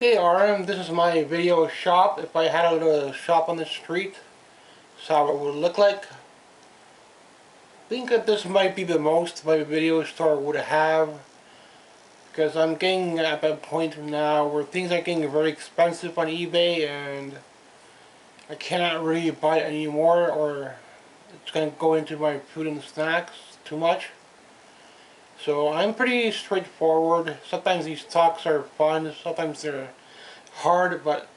Hey RM, this is my video shop. If I had a little shop on the street, this is how it would look like. I think that this might be the most my video store would have, because I'm getting at that point now where things are getting very expensive on eBay and I cannot really buy it anymore, or it's going to go into my food and snacks too much. So I'm pretty straightforward. Sometimes these talks are fun, sometimes they're hard, but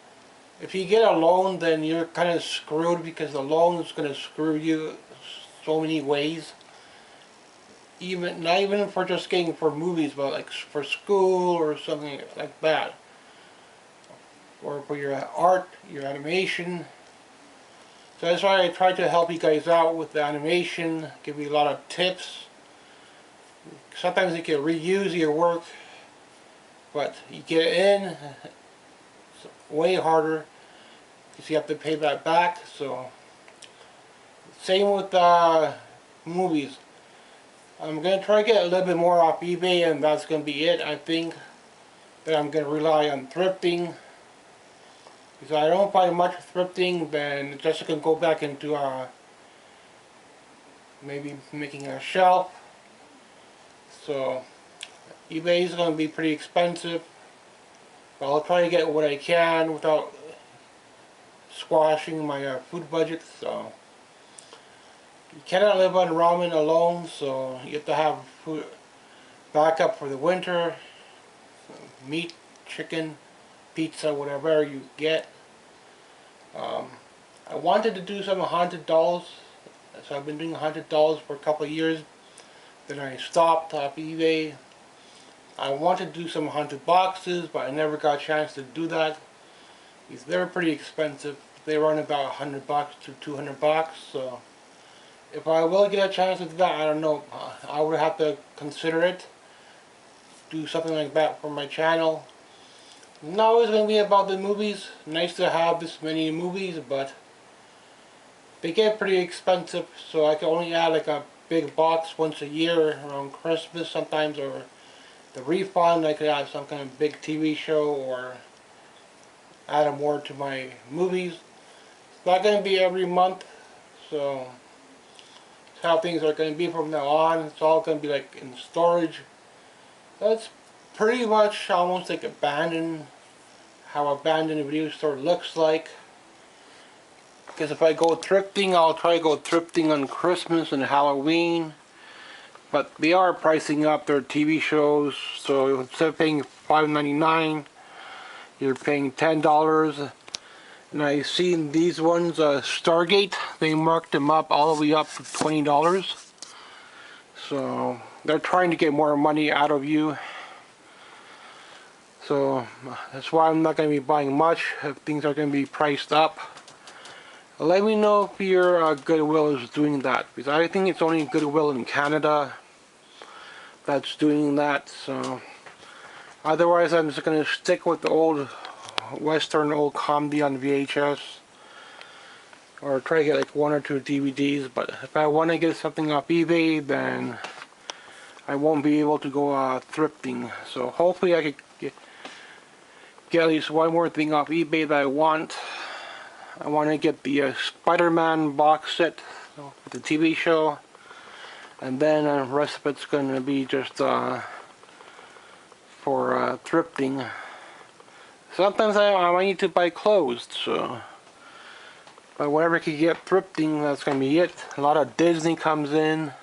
if you get a loan, then you're kind of screwed, because the loan is going to screw you so many ways. Even not even for just getting for movies, but like for school or something like that, or for your art, your animation. So that's why I try to help you guys out with the animation, give you a lot of tips. Sometimes you can reuse your work, but you get in, it's way harder because you have to pay that back. So same with movies. I'm going to try to get a little bit more off eBay, and that's going to be it. I think that I'm going to rely on thrifting. If I don't find much thrifting, then just going to go back into maybe making a shelf. So eBay is going to be pretty expensive, but I'll try to get what I can without squashing my food budget. So you cannot live on ramen alone, so you have to have food backup for the winter. So meat, chicken, pizza, whatever you get. I wanted to do some haunted dolls, so I've been doing haunted dolls for a couple of years. Then I stopped off eBay. I wanted to do some haunted boxes, but I never got a chance to do that, because they're pretty expensive. They run about $100 to $200. So if I will get a chance to do that, I don't know. I would have to consider it. Do something like that for my channel. Not always going to be about the movies. Nice to have this many movies, but they get pretty expensive. So I can only add like a big box once a year around Christmas sometimes, or the refund. I could add some kind of big TV show or add more to my movies. It's not going to be every month, so that's how things are going to be from now on. It's all going to be like in storage. That's pretty much almost like abandoned, how abandoned a video store looks like. Because if I go thrifting, I'll try to go thrifting on Christmas and Halloween. But they are pricing up their TV shows, so instead of paying $5.99, you're paying $10. And I've seen these ones, Stargate, they marked them up all the way up to $20. So they're trying to get more money out of you. So that's why I'm not going to be buying much if things are going to be priced up. Let me know if your Goodwill is doing that, because I think it's only Goodwill in Canada that's doing that. So otherwise I'm just going to stick with the old Western old comedy on VHS, or try to get like 1 or 2 DVDs. But if I want to get something off eBay, then I won't be able to go thrifting. So hopefully I could get at least one more thing off eBay that I want. I want to get the Spider-Man box set with the TV show, and then the rest of it's going to be just for thrifting. Sometimes I need to buy clothes, so but whatever I can get thrifting, that's going to be it. A lot of Disney comes in,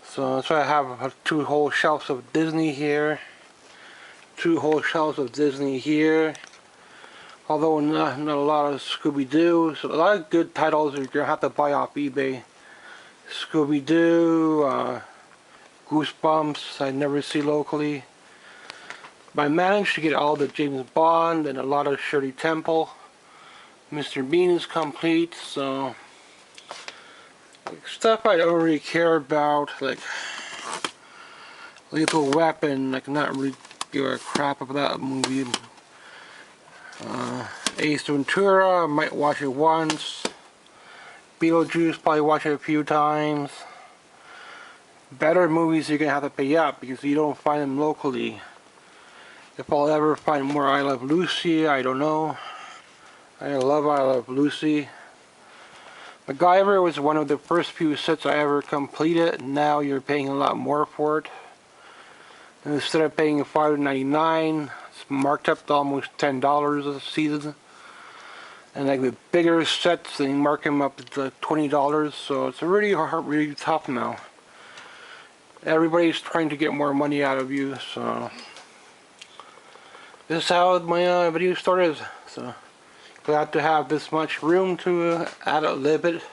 so that's why I have 2 whole shelves of Disney here, 2 whole shelves of Disney here. Although not a lot of Scooby-Doo, so a lot of good titles you're going to have to buy off eBay. Scooby-Doo, Goosebumps, I never see locally. But I managed to get all the James Bond and a lot of Shirley Temple. Mr. Bean is complete, so like, stuff I don't really care about, like Lethal Weapon, like not really give a crap about that movie. Ace Ventura, I might watch it once. Beetlejuice, probably watch it a few times. Better movies you're gonna have to pay up because you don't find them locally. If I'll ever find more I Love Lucy, I don't know. I love I Love Lucy. MacGyver was one of the first few sets I ever completed. Now you're paying a lot more for it. And instead of paying $5.99, it's marked up to almost $10 a season. And like the bigger sets, they mark them up to $20. So it's really hard, really tough now. Everybody's trying to get more money out of you. So this is how my video started. So glad to have this much room to add a little bit.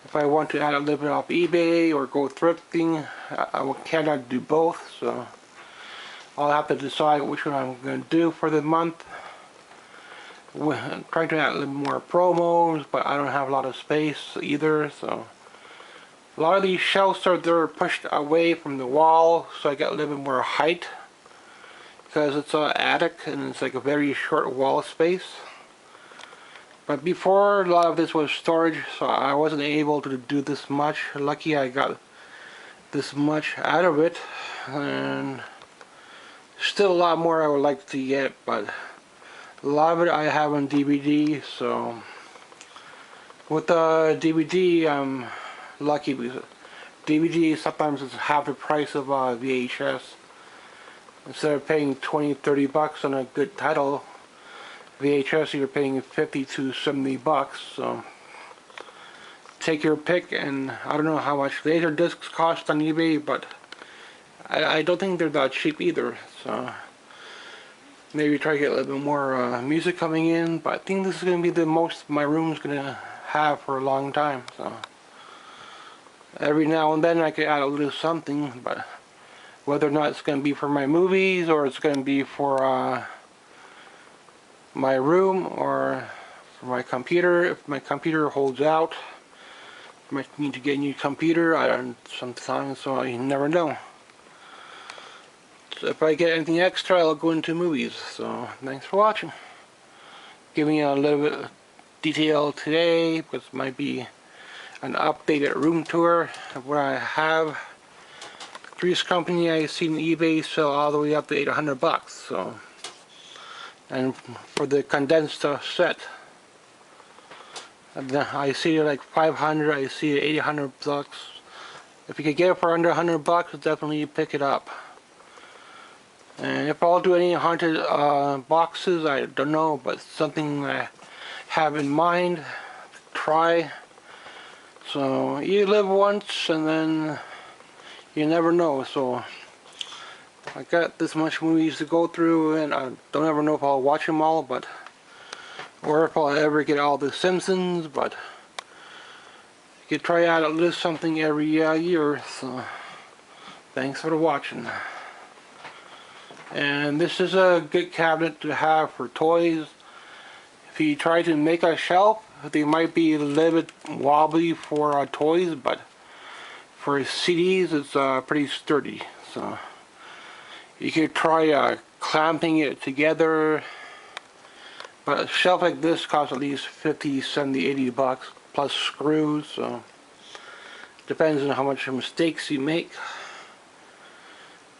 If I want to add a little bit off eBay or go thrifting, I cannot do both, so I'll have to decide which one I'm going to do for the month. I'm trying to add a little more promos, but I don't have a lot of space either, so a lot of these shelves they're pushed away from the wall, so I got a little bit more height because it's an attic and it's like a very short wall space. But before, a lot of this was storage, so I wasn't able to do this much. Lucky I got this much out of it, and still a lot more I would like to get, but a lot of it I have on DVD, so with the DVD I'm lucky because DVD sometimes is half the price of VHS. Instead of paying 20-30 bucks on a good title, VHS you're paying 50 to 70 bucks, so take your pick. And I don't know how much laser discs cost on eBay, but I don't think they're that cheap either, so maybe try to get a little bit more music coming in, but I think this is going to be the most my room's going to have for a long time, so every now and then I could add a little something, but whether or not it's going to be for my movies or it's going to be for my room or for my computer. If my computer holds out, I might need to get a new computer. I don't sometimes, so you never know. So if I get anything extra, I'll go into movies. So thanks for watching. Giving you a little bit of detail today because it might be an updated room tour of what I have. Three's Company I see on eBay sell all the way up to 800 bucks. So. And for the condensed set, I see it like 500, I see it 800 bucks. If you could get it for under 100 bucks, definitely pick it up. And if I'll do any haunted boxes, I don't know, but something I have in mind to try. So you live once and then you never know. So I got this much movies to go through, and I don't ever know if I'll watch them all, but or if I'll ever get all the Simpsons, but you could try out at least something every year. So thanks for watching. And this is a good cabinet to have for toys. If you try to make a shelf, they might be a little bit wobbly for toys, but for CDs it's pretty sturdy. So you could try clamping it together, but a shelf like this costs at least 50, 70, 80 bucks plus screws, so depends on how much mistakes you make.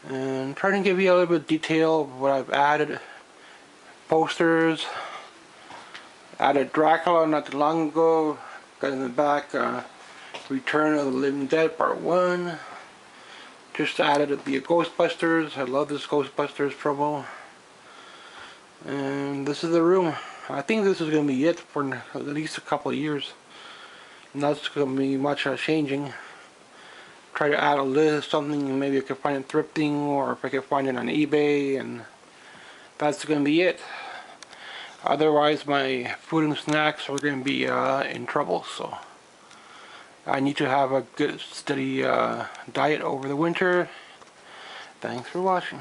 And trying to give you a little bit of detail of what I've added. Posters, added Dracula not too long ago, got in the back Return of the Living Dead Part 1. Just added the Ghostbusters. I love this Ghostbusters promo. And this is the room. I think this is going to be it for at least a couple of years. Not going to be much changing. Try to add a little something. Maybe I can find it thrifting, or if I can find it on eBay, and that's going to be it. Otherwise, my food and snacks are going to be in trouble. So I need to have a good steady diet over the winter. Thanks for watching.